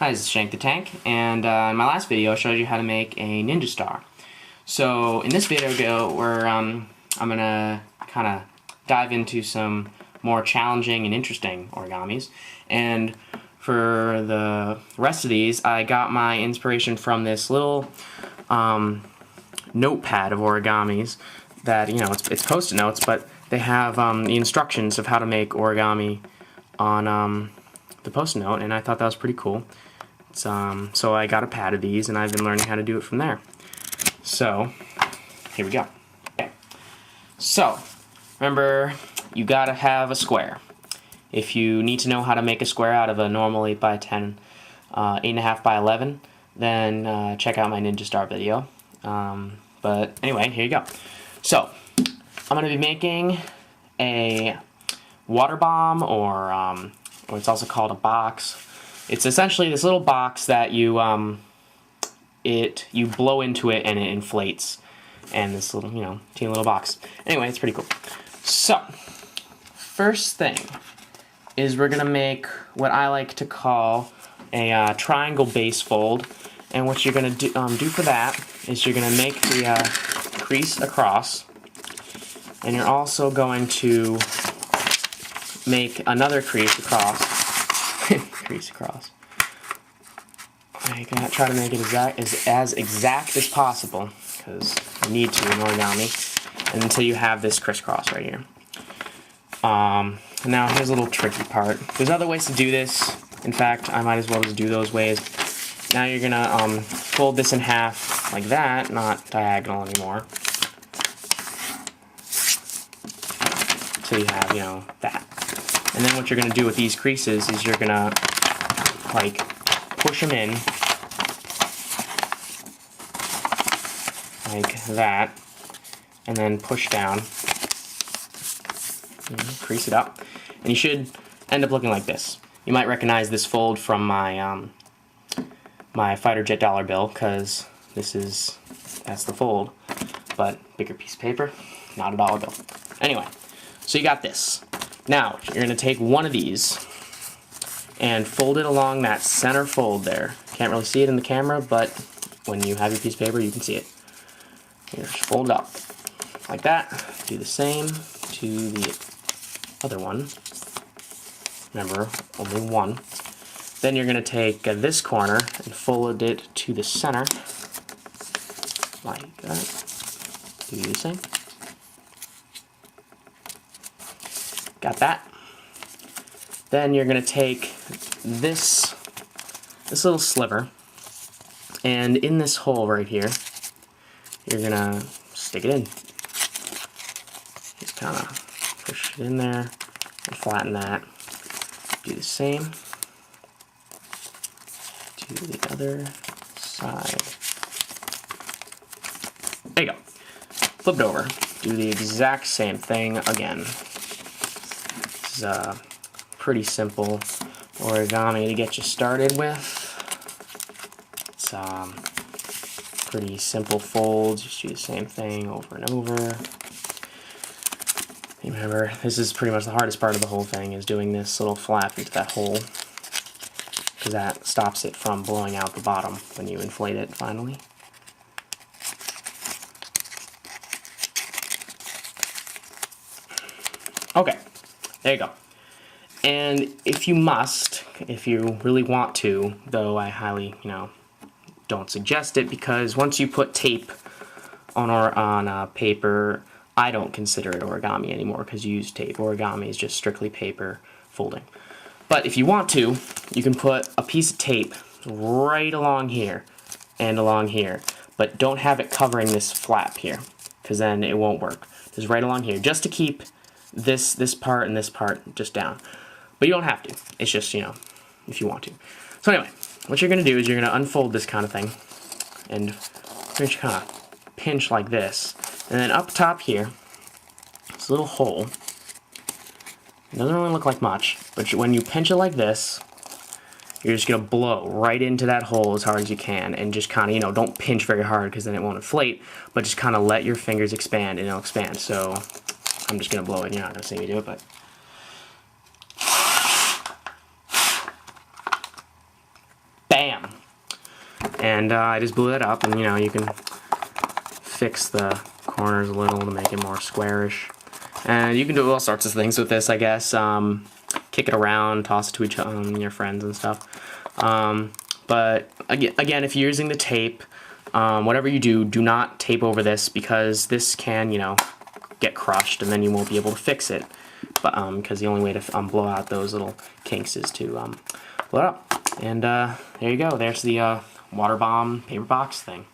Hi, this is Shank the Tank, and in my last video I showed you how to make a ninja star. So in this video where I'm gonna kind of dive into some more challenging and interesting origamis, and for the rest of these I got my inspiration from this little notepad of origamis that, you know, it's post-it notes, but they have the instructions of how to make origami on the post-it note, and I thought that was pretty cool. So I got a pad of these, and I've been learning how to do it from there. So here we go. Okay. So remember, you gotta have a square. If you need to know how to make a square out of a normal 8x10, 8.5 by 11, then check out my Ninja Star video. But anyway, here you go. So I'm gonna be making a water bomb, or it's also called a box. It's essentially this little box that you blow into it and it inflates, and this little, you know, teeny little box. Anyway, it's pretty cool. So first thing is we're gonna make what I like to call a triangle base fold, and what you're gonna do for that is you're gonna make the crease across, and you're also going to make another crease across. Crease across. I try to make it as exact as possible, because you need to in origami, and until you have this crisscross right here. Now here's a little tricky part. There's other ways to do this. In fact, I might as well just do those ways. Now you're gonna fold this in half like that, not diagonal anymore. So you have, you know, that. And then what you're gonna do with these creases is you're gonna like push them in like that, and then push down, crease it up, and you should end up looking like this. You might recognize this fold from my my fighter jet dollar bill, because that's the fold, but bigger piece of paper, not a dollar bill. Anyway, so you got this. Now you're going to take one of these and fold it along that center fold there. Can't really see it in the camera, but when you have your piece of paper, you can see it. Here, just fold it up like that. Do the same to the other one. Remember, only one. Then you're going to take this corner and fold it to the center like that. Do the same. Got that? Then you're going to take this little sliver, and in this hole right here, you're going to stick it in. Just kind of push it in there and flatten that. Do the same to the other side. There you go. Flip it over. Do the exact same thing again. This is a pretty simple origami to get you started with. It's pretty simple folds. Just do the same thing over and over. Remember, this is pretty much the hardest part of the whole thing, is doing this little flap into that hole, because that stops it from blowing out the bottom when you inflate it finally. Okay, there you go. And if you must, if you really want to, though I highly, don't suggest it, because once you put tape on paper, I don't consider it origami anymore, because you use tape. Origami is just strictly paper folding. But if you want to, you can put a piece of tape right along here and along here, but don't have it covering this flap here, because then it won't work. Just right along here, just to keep this part and this part just down. But you don't have to. It's just, if you want to. So anyway, what you're going to do is you're going to unfold this kind of thing, and just kind of pinch like this. And then up top here, this little hole. It doesn't really look like much, but when you pinch it like this, you're just going to blow right into that hole as hard as you can, and just kind of, don't pinch very hard, because then it won't inflate, but just kind of let your fingers expand, and it'll expand. So I'm just going to blow it. You're not going to see me do it, but bam! And I just blew that up, and you know, you can fix the corners a little to make it more squarish. And you can do all sorts of things with this, I guess. Kick it around, toss it to your friends and stuff. But again, if you're using the tape, whatever you do, do not tape over this, because this can, you know, get crushed, and then you won't be able to fix it. But because the only way to blow out those little kinks is to blow it up. And there you go. There's the water bomb paper box thing.